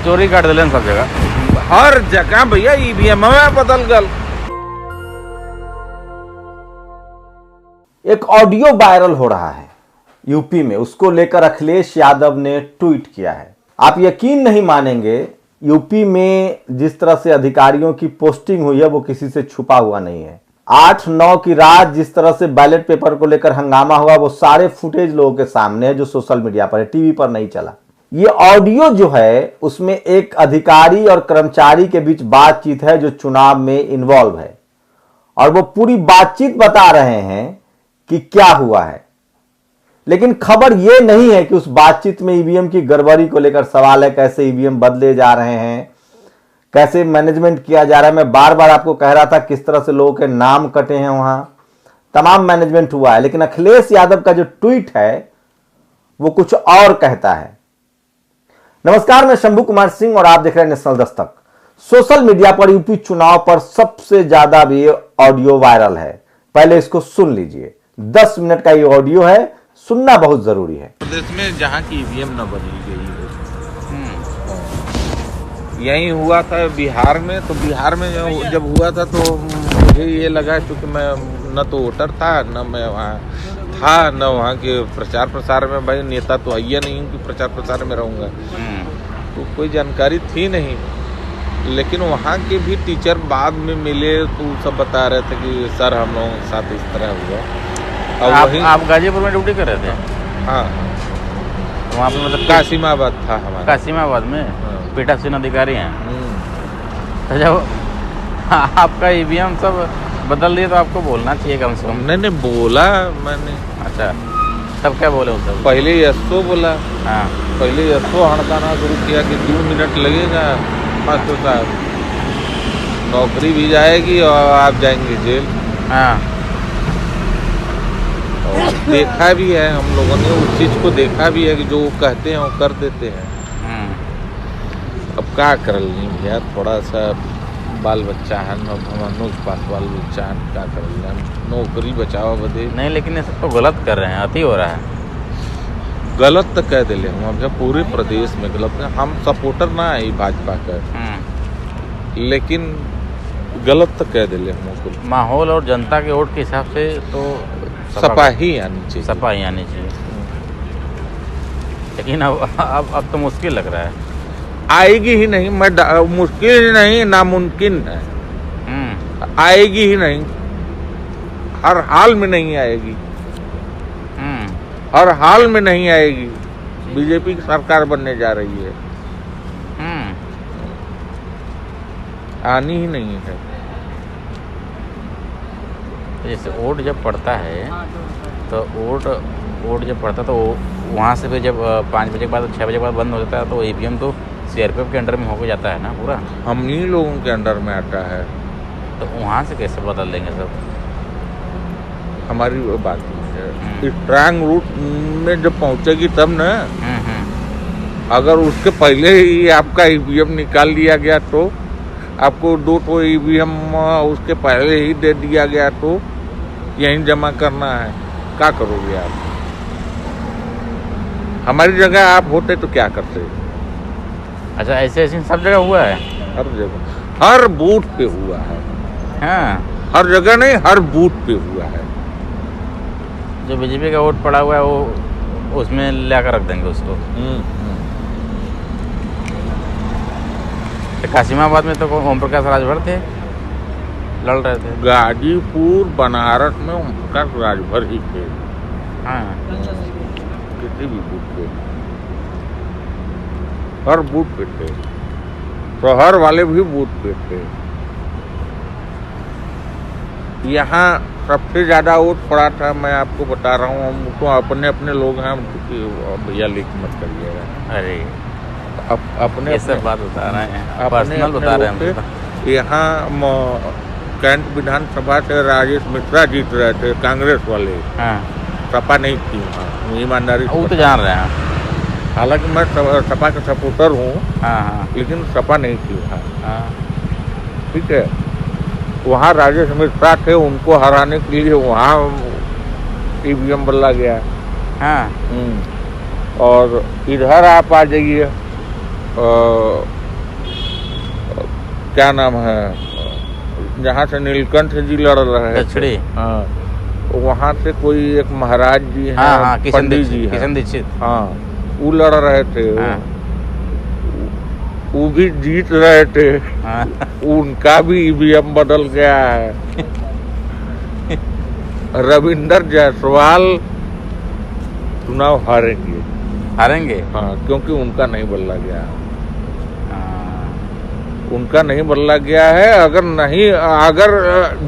चोरी कर दिले सब जगह, हर जगह भैया ईवीएम में बदल गल। एक ऑडियो वायरल हो रहा है यूपी में, उसको लेकर अखिलेश यादव ने ट्वीट किया है। आप यकीन नहीं मानेंगे, यूपी में जिस तरह से अधिकारियों की पोस्टिंग हुई है वो किसी से छुपा हुआ नहीं है। 8-9 की रात जिस तरह से बैलेट पेपर को लेकर हंगामा हुआ वो सारे फुटेज लोगों के सामने है, जो सोशल मीडिया पर है, टीवी पर नहीं चला। ये ऑडियो जो है उसमें एक अधिकारी और कर्मचारी के बीच बातचीत है जो चुनाव में इन्वॉल्व है, और वो पूरी बातचीत बता रहे हैं कि क्या हुआ है। लेकिन खबर यह नहीं है कि उस बातचीत में ईवीएम की गड़बड़ी को लेकर सवाल है, कैसे ईवीएम बदले जा रहे हैं, कैसे मैनेजमेंट किया जा रहा है। मैं बार बार आपको कह रहा था किस तरह से लोगों के नाम कटे हैं, वहां तमाम मैनेजमेंट हुआ है। लेकिन अखिलेश यादव का जो ट्वीट है वो कुछ और कहता है। नमस्कार, मैं शंभू कुमार सिंह और आप देख रहे हैं नेशनल दस्तक। सोशल मीडिया पर यूपी चुनाव पर सबसे ज्यादा भी ऑडियो वायरल है। पहले इसको सुन लीजिए, 10 मिनट का ये ऑडियो है, सुनना बहुत जरूरी है। प्रदेश में जहाँ की ईवीएम न बदली गई है, यही हुआ था बिहार में। तो बिहार में जब हुआ था तो मुझे ये लगा, क्योंकि मैं न तो वोटर था, न मैं वहाँ था, न वहाँ के प्रचार प्रसार में, भाई नेता तो है नहीं कि प्रचार प्रसार में रहूँगा, तो कोई जानकारी थी नहीं। लेकिन वहाँ के भी टीचर बाद में मिले तो सब बता रहे थे कि सर हम लोगों के साथ इस तरह हुआ। आप गाजीपुर में ड्यूटी कर रहे थे? हाँ, वहाँ पे मतलब कासिमाबाद था हमारा। कासिमाबाद में पीठासीन अधिकारी हैं। तो जब आपका ईवीएम सब बदल दिए तो आपको बोलना चाहिए कम से कम। नहीं बोला मैंने। अच्छा, तब क्या बोले उस सब? पहले यस्सो बोला। हाँ, पहले यस्सो हड़काना शुरू किया कि 2 मिनट लगेगा मास्टर साहब, नौकरी भी जाएगी और आप जाएंगे जेल। हाँ, और देखा भी है हम लोगों ने, उस चीज को देखा भी है कि जो वो कहते हैं वो कर देते हैं। अब क्या कर ली भैया, थोड़ा सा बाल बच्चा है, मनोज पास बाल बच्चा है, क्या कर लिया, नौकरी बचाओ बदे नहीं। लेकिन ये सब तो गलत कर रहे हैं, अति हो रहा है। गलत तो कह दिले हम, अब पूरे प्रदेश में गलत है। हम सपोर्टर ना है भाजपा का, लेकिन गलत तो कह दिले हम। माहौल और जनता के वोट के हिसाब से तो सपा ही आनी चाहिए, सपा ही आनी चाहिए। लेकिन अब तो मुश्किल लग रहा है। आएगी ही नहीं, मैं मुश्किल ही नहीं, नामुमकिन है। आएगी ही नहीं, हर हाल में नहीं आएगी, हर हाल में नहीं आएगी। बीजेपी की सरकार बनने जा रही है, आनी ही नहीं है। जैसे वोट जब पड़ता है तो वोट जब पड़ता है तो वहाँ से फिर जब 5 बजे के बाद 6 बजे के बाद बंद हो जाता है तो ईवीएम तो सीआरपीएफ के अंडर में हो जाता है ना पूरा। हम ही लोगों के अंडर में आता है, तो वहाँ से कैसे बदल देंगे सब? हमारी वो बात है। स्ट्रांग रूट में जब पहुँचेगी तब ना। अगर उसके पहले ही आपका ईवीएम निकाल दिया गया तो, आपको 2 ईवीएम उसके पहले ही दे दिया गया तो यहीं जमा करना है, क्या करोगे आप? हमारी जगह आप होते तो क्या करते? अच्छा, ऐसे सब जगह हुआ है? हर जगह, हर बूथ पे हुआ है। हाँ, हर जगह नहीं, हर बूथ पे हुआ है। जो बीजेपी का वोट पड़ा हुआ है वो उसमें लाकर रख देंगे उसको। कासिमाबाद में तो ओम प्रकाश राजभर थे, लड़ रहे थे। गाजीपुर बनारस में ओम प्रकाश राजभर ही थे। हाँ, किसी भी बूथ पे, हर बूथ पे थे, शहर वाले भी बूथ पे थे। यहाँ सबसे ज्यादा वोट पड़ा था, मैं आपको बता रहा हूँ, हम तो अपने अपने लोग हैं, भैया लीक मत करिएगा। अरे अपने ये सब बात बता रहे हैं, पर्सनल बता रहे हैं। यहाँ कैंट विधानसभा से राजेश मिश्रा जीत रहे थे, कांग्रेस वाले। हाँ, सपा नहीं थी वहाँ, ईमानदारी वो तो जान रहे हैं। हालांकि मैं सपा का सपोर्टर हूँ। हाँ, लेकिन सपा नहीं थी वहाँ। हाँ, ठीक है, वहाँ राजेश मिश्रा थे, उनको हराने के लिए वहाँ ईवीएम बदला गया। हाँ, और इधर आप आ जाइए क्या नाम है, जहाँ से नीलकंठ जी लड़ रहे थे, दक्षिणी। हाँ, वहाँ से कोई एक महाराज जी हैं, हाँ हाँ, किशन पंडित जी दीक्षित, हैं, किशन दीक्षित। हाँ, वो लड़ रहे थे। हाँ। वो भी जीत रहे थे। हाँ। उनका भी ईवीएम बदल गया है। रविंदर जायसवाल चुनाव हारेंगे। हारेंगे? हाँ, क्योंकि उनका नहीं बदला गया है। हाँ। उनका नहीं बदला गया है। अगर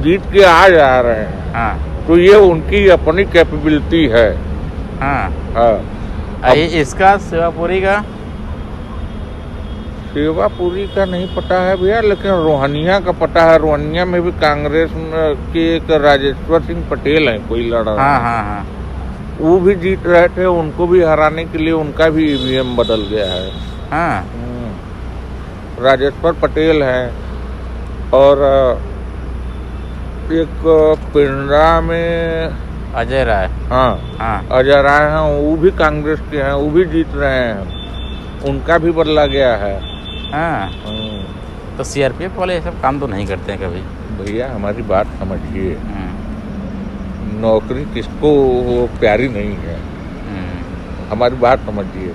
जीत के आ जा रहे हैं, हाँ तो ये उनकी अपनी कैपेबिलिटी है। हाँ। हाँ, इसका सेवापुरी का सेवापुरी का नहीं पता है भैया, लेकिन रोहनिया का पता है। रोहनिया में भी कांग्रेस के एक राजेश्वर सिंह पटेल है, कोई लड़ रहा हाँ है। हाँ हाँ। वो भी जीत रहे थे, उनको भी हराने के लिए उनका भी ईवीएम बदल गया है। हाँ। राजेश्वर पटेल है, और एक पिंडरा में अजय राय। हाँ हाँ। अजय राय हैं, वो भी कांग्रेस के हैं, वो भी जीत रहे हैं, उनका भी बदला गया है। हाँ। तो सीआरपीएफ वाले ये सब काम तो नहीं करते हैं कभी। भैया हमारी बात समझिए, नौकरी किसको प्यारी नहीं है। हमारी बात समझिए,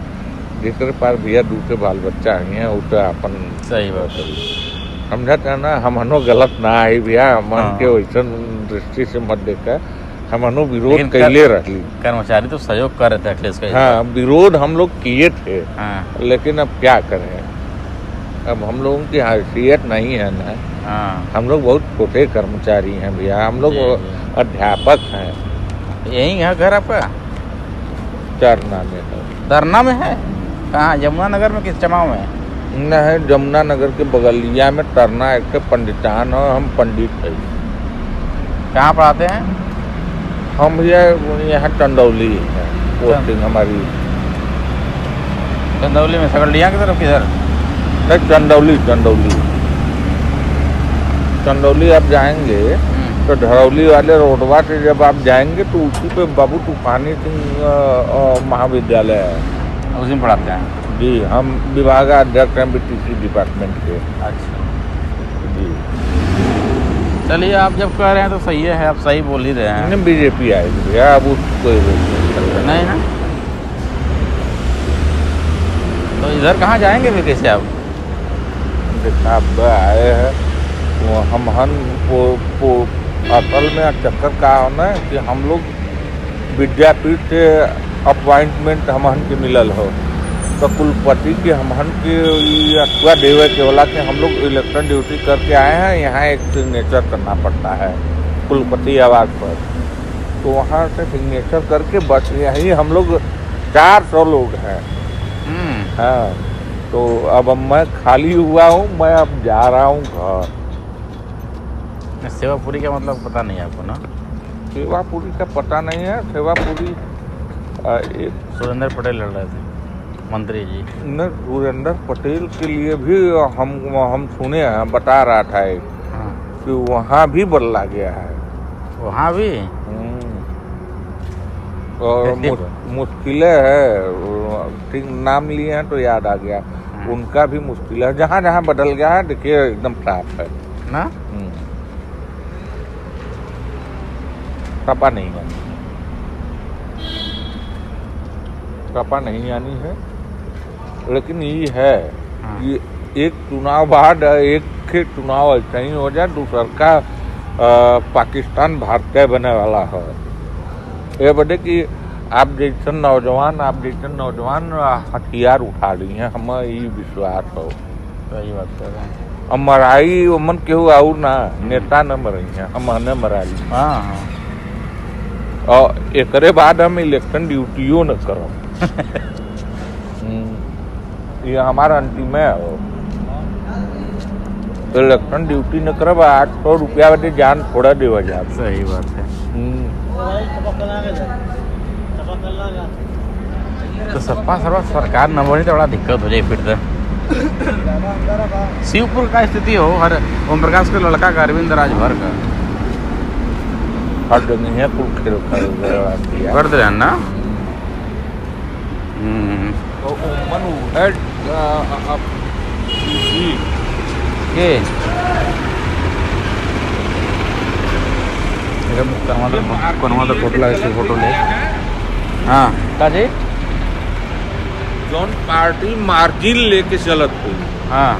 जिसके पास भैया दूसरे बाल बच्चा हैं, वो तो अपन सही बात है। समझत है ना। हमनो गलत ना आई भैया, मन हाँ। के वैसा दृष्टि से मत देखा। हमनो विरोध कैले रही। कर्मचारी तो सहयोग कर रहे थे अखिलेश का। हाँ, विरोध हम लोग किए थे। हाँ। लेकिन अब क्या करें, अब हम लोगों की हैसियत नहीं है ना। हाँ। हम लोग बहुत छोटे कर्मचारी हैं भैया, हम लोग अध्यापक हैं। यही है घर आपका? चरना में है। धरना में है? कहाँ, यमुना नगर में, किस जमाव में? न है, जमुना नगर के बगलिया में तरना एक पंडितान है, हम पंडित है। कहाँ पढ़ाते हैं? हम यहाँ चंदौली है पोस्टिंग हमारी। चंदौली में सकरलिया की तरफ किधर? नहीं, चंदौली आप जाएंगे तो धरौली वाले रोडवा से जब आप जाएंगे तो उसी पे बाबू तूफानी सिंह महाविद्यालय है, उसी में पढ़ाते हैं। जी। हम विभागाध्यक्ष हैं बीटीसी डिपार्टमेंट के। अच्छा जी। चलिए, आप जब कह रहे हैं तो सही है, आप सही बोल ही रहे हैं। बीजेपी आएगी भैया, अब उसको नहीं ना। तो इधर कहाँ जाएंगे फिर, कैसे आप? आप आए हैं वो असल में चक्कर का होना है कि हम लोग विद्यापीठ से अपॉइंटमेंट हमहन के मिलल हो, तो कुलपति के हमहन के अथवा देवे के होला कि हम लोग इलेक्शन ड्यूटी करके आए हैं, यहाँ एक सिग्नेचर करना पड़ता है कुलपति आवास पर। तो वहाँ से सिग्नेचर करके बस यही हम लोग 400 लोग हैं। हाँ, तो अब मैं खाली हुआ हूँ, मैं अब जा रहा हूँ घर। सेवापुरी का मतलब पता नहीं है आपको ना? सेवापुरी का पता नहीं है। सेवापुरी एक सुरेंद्र पटेल लड़ रहे थे, मंत्री जी। न, सुरेंद्र पटेल के लिए भी हम सुने हैं, बता रहा था एक, हाँ। कि वहाँ भी बदला गया है। वहाँ भी? और मुश्किलें है, ठीक नाम लिए हैं तो याद आ गया। उनका भी मुश्किल है, जहाँ जहाँ बदल गया है देखिए एकदम साफ है ना। सपा नहीं आनी, सपा नहीं आनी है। लेकिन ये है, ये एक चुनाव बाद एक चुनाव ऐसा ही हो जाए, दूसर का पाकिस्तान भारतीय बने वाला है। ये बड़े कि आप जैसे नौजवान हथियार उठा ली हैं, हमें ये विश्वास हो। सही बात कर रहे हैं। अब मराई मन केहू आऊ ना, नेता न मरई हैं, हमने मराई। हाँ हाँ। और एकरे बाद हम इलेक्शन ड्यूटियों न करब। ये हमारा अंतिम है। इलेक्शन ड्यूटी न करब, 800 रुपया वाले जान थोड़ा देवा जा। सही बात है। तो सपा सरकार न बनी तो बड़ा दिक्कत हो जाए फिर तो। शिवपुर का स्थिति हो, हर ओम प्रकाश के लड़का का, अरविंद राजभर का, हर जगह कुल खेल कर दे रहे हैं ना। तो मन के कौन तो फोटो लगे फोटो ले हाँ का जी जौन पार्टी मार्जिन लेके चलत हुई हाँ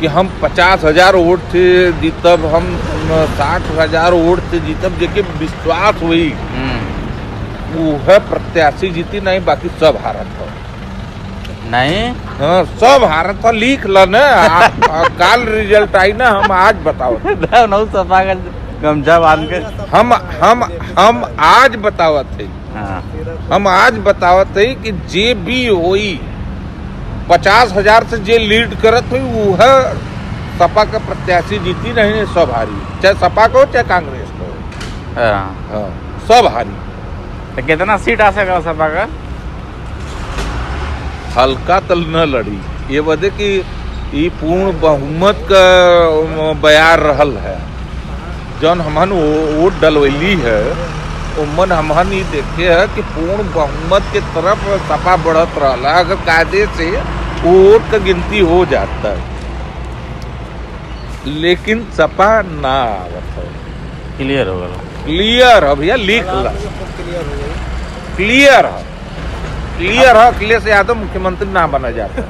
कि हम 50,000 वोट थे जीतब, हम 60,000 वोट थे जीतब, जेके विश्वास हुई वो है प्रत्याशी जीती नहीं, बाकी सब हारत हो नहीं हाँ सब हारत हो। लिख ल न काल रिजल्ट आई ना, हम आज बताओ नौ सफा का गमछा बांध के हम आज बतावत है, हाँ हम आज बतावत है कि जे भी होई 50,000 से जे लीड करत हुई वो है सपा का प्रत्याशी जीती नहीं, सब हारी, चाहे सपा को चाहे कांग्रेस को। हाँ सब हारी। तो कितना सीट आ सका सपा का? हल्का तल न लड़ी, ये बदे कि ये पूर्ण बहुमत का बयार रहल है। जौन हमन वोट डलवैली है उमन हमन ये देखे है कि पूर्ण बहुमत के तरफ सपा बढ़त रहा। अगर कायदे से वोट का गिनती हो जाता है, लेकिन सपा ना आवत है। क्लियर हो गया, क्लियर है भैया, लिख ला क्लियर है, क्लियर है। अखिलेश यादव मुख्यमंत्री ना बना जाता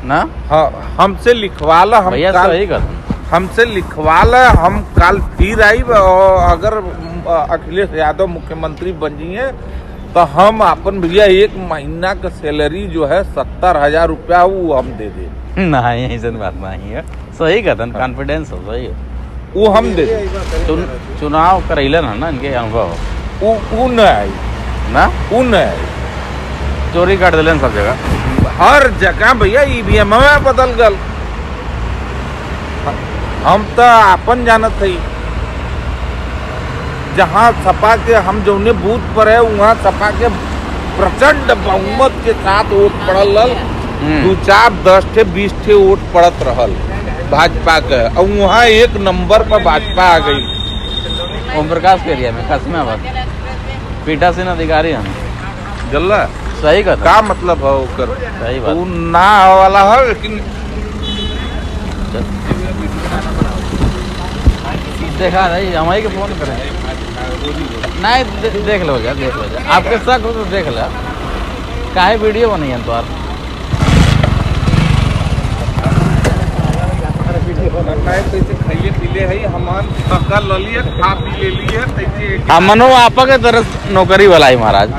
ना। हाँ हमसे लिखवा ला, हम भैया काल सही कर हमसे लिखवा ला, हम कल फिर आई और अगर अखिलेश यादव मुख्यमंत्री बन जाइए तो हम अपन भैया 1 महीना का सैलरी जो है 70,000 रुपया वो हम दे दे। नहीं ऐसा बात नहीं है, सही कथन, कॉन्फिडेंस हो सही है, वो हम दे दे। चुनाव करैलन है ना, इनके अनुभव वो न आई ना, वो न आई, चोरी कर दिलन सब जगह, हर जगह भैया ईवीएम में बदल गल। हम तो अपन जानत है, जहाँ सपा के हम जौने बूथ पर है वहाँ सपा के प्रचंड बहुमत के साथ वोट पड़ल, 2-4 10 20 वोट पड़त रहल भाजपा के, और वहाँ 1 नंबर पर भाजपा आ गई। ओम प्रकाश के एरिया में कासिमाबाद पीठासीन अधिकारी हम जल्ला सही कथन का मतलब है ओकर, सही बात वो ना वाला है, लेकिन देखा नहीं हमारे के फोन करें नहीं देख लो जा, देख लो जा, आपके शक हो तो देख लो, काहे वीडियो बनी है तो खाइए पीले है हमान पक्का ल लिए, खा पी ले लिए, हमनो आपा के तरफ नौकरी वाला ही महाराज।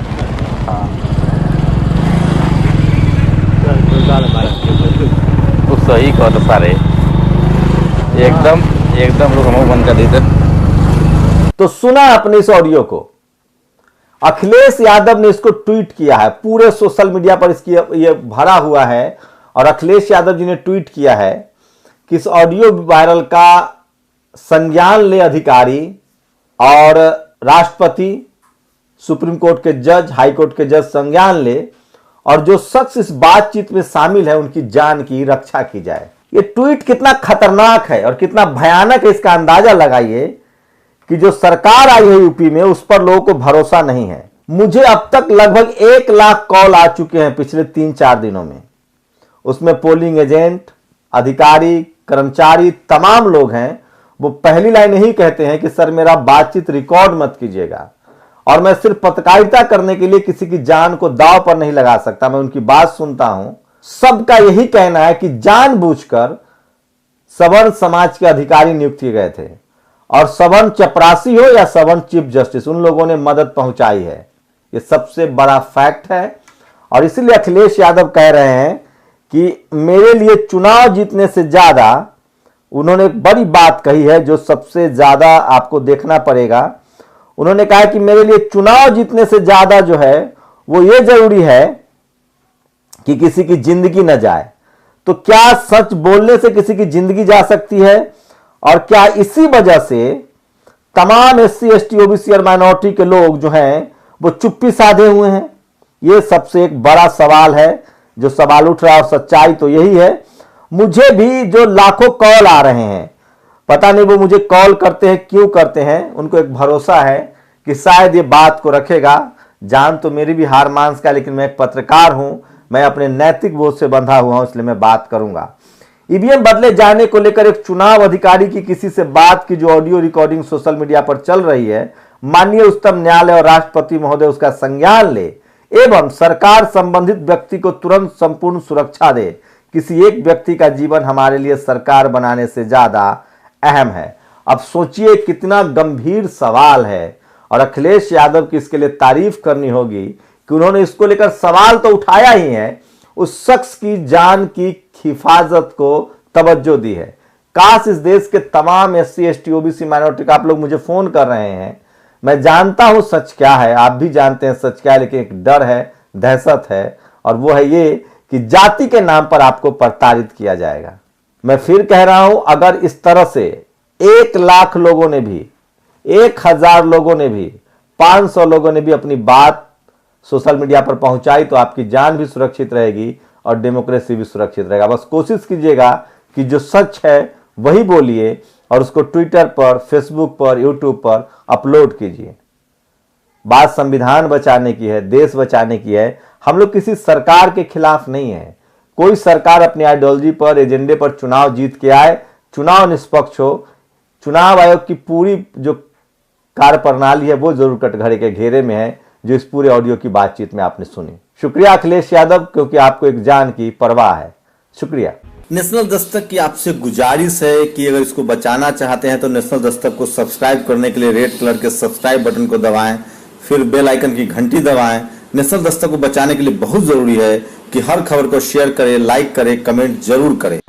वो सही कर सारे एकदम लोग हम बंद कर देते। तो सुना अपने इस ऑडियो को, अखिलेश यादव ने इसको ट्वीट किया है, पूरे सोशल मीडिया पर इसकी ये भरा हुआ है, और अखिलेश यादव जी ने ट्वीट किया है कि इस ऑडियो वायरल का संज्ञान ले अधिकारी और राष्ट्रपति, सुप्रीम कोर्ट के जज, हाई कोर्ट के जज संज्ञान ले, और जो शख्स इस बातचीत में शामिल है उनकी जान की रक्षा की जाए। ये ट्वीट कितना खतरनाक है और कितना भयानक है, इसका अंदाजा लगाइए कि जो सरकार आई है यूपी में उस पर लोगों को भरोसा नहीं है। मुझे अब तक लगभग 1 लाख कॉल आ चुके हैं पिछले 3-4 दिनों में, उसमें पोलिंग एजेंट, अधिकारी, कर्मचारी, तमाम लोग हैं। वो पहली लाइन यही कहते हैं कि सर मेरा बातचीत रिकॉर्ड मत कीजिएगा, और मैं सिर्फ पत्रकारिता करने के लिए किसी की जान को दांव पर नहीं लगा सकता। मैं उनकी बात सुनता हूं, सबका यही कहना है कि जानबूझकर सवर्ण समाज के अधिकारी नियुक्त किए गए थे, और सवर्ण चपरासी हो या सवर्ण चीफ जस्टिस, उन लोगों ने मदद पहुंचाई है। ये सबसे बड़ा फैक्ट है, और इसीलिए अखिलेश यादव कह रहे हैं कि मेरे लिए चुनाव जीतने से ज्यादा, उन्होंने एक बड़ी बात कही है जो सबसे ज्यादा आपको देखना पड़ेगा। उन्होंने कहा कि मेरे लिए चुनाव जीतने से ज्यादा जो है वो ये जरूरी है कि किसी की जिंदगी न जाए। तो क्या सच बोलने से किसी की जिंदगी जा सकती है? और क्या इसी वजह से तमाम SC ST OBC और माइनॉरिटी के लोग जो हैं वो चुप्पी साधे हुए हैं? ये सबसे एक बड़ा सवाल है जो सवाल उठ रहा है, और सच्चाई तो यही है। मुझे भी जो लाखों कॉल आ रहे हैं, पता नहीं वो मुझे कॉल करते हैं क्यों करते हैं, उनको एक भरोसा है कि शायद ये बात को रखेगा। जान तो मेरी भी हार मांस का, लेकिन मैं एक पत्रकार हूं, मैं अपने नैतिक बोध से बंधा हुआ हूं, इसलिए मैं बात करूंगा। ईवीएम बदले जाने को लेकर एक चुनाव अधिकारी की किसी से बात की जो ऑडियो रिकॉर्डिंग सोशल मीडिया पर चल रही है, माननीय उच्चतम न्यायालय और राष्ट्रपति महोदय उसका संज्ञान ले एवं सरकार संबंधित व्यक्ति को तुरंत संपूर्ण सुरक्षा दे। किसी एक व्यक्ति का जीवन हमारे लिए सरकार बनाने से ज्यादा अहम है। अब सोचिए कितना गंभीर सवाल है, और अखिलेश यादव की इसके लिए तारीफ करनी होगी कि उन्होंने इसको लेकर सवाल तो उठाया ही है, उस शख्स की जान की हिफाजत को तवज्जो दी है। काश इस देश के तमाम SC ST OBC माइनॉरिटी का, आप लोग मुझे फोन कर रहे हैं, मैं जानता हूं सच क्या है, आप भी जानते हैं सच क्या है, लेकिन एक डर है, दहशत है, और वो है ये कि जाति के नाम पर आपको प्रताड़ित किया जाएगा। मैं फिर कह रहा हूं, अगर इस तरह से 1 लाख लोगों ने भी, 1000 लोगों ने भी, 500 लोगों ने भी अपनी बात सोशल मीडिया पर पहुंचाई तो आपकी जान भी सुरक्षित रहेगी और डेमोक्रेसी भी सुरक्षित रहेगा। बस कोशिश कीजिएगा कि जो सच है वही बोलिए और उसको ट्विटर पर, फेसबुक पर, यूट्यूब पर अपलोड कीजिए। बात संविधान बचाने की है, देश बचाने की है। हम लोग किसी सरकार के खिलाफ नहीं है। कोई सरकार अपनी आइडियोलॉजी पर, एजेंडे पर चुनाव जीत के आए, चुनाव निष्पक्ष हो, चुनाव आयोग की पूरी जो कार्य प्रणाली है वो जरूर कटघरे के घेरे में है, जो इस पूरे ऑडियो की बातचीत में आपने सुनी। शुक्रिया अखिलेश यादव, क्योंकि आपको एक जान की परवाह है। शुक्रिया। नेशनल दस्तक की आपसे गुजारिश है कि अगर इसको बचाना चाहते हैं तो नेशनल दस्तक को सब्सक्राइब करने के लिए रेड कलर के सब्सक्राइब बटन को दबाएं, फिर बेल आइकन की घंटी दबाएं। नेशनल दस्तक को बचाने के लिए बहुत जरूरी है कि हर खबर को शेयर करें, लाइक करें, कमेंट जरूर करें।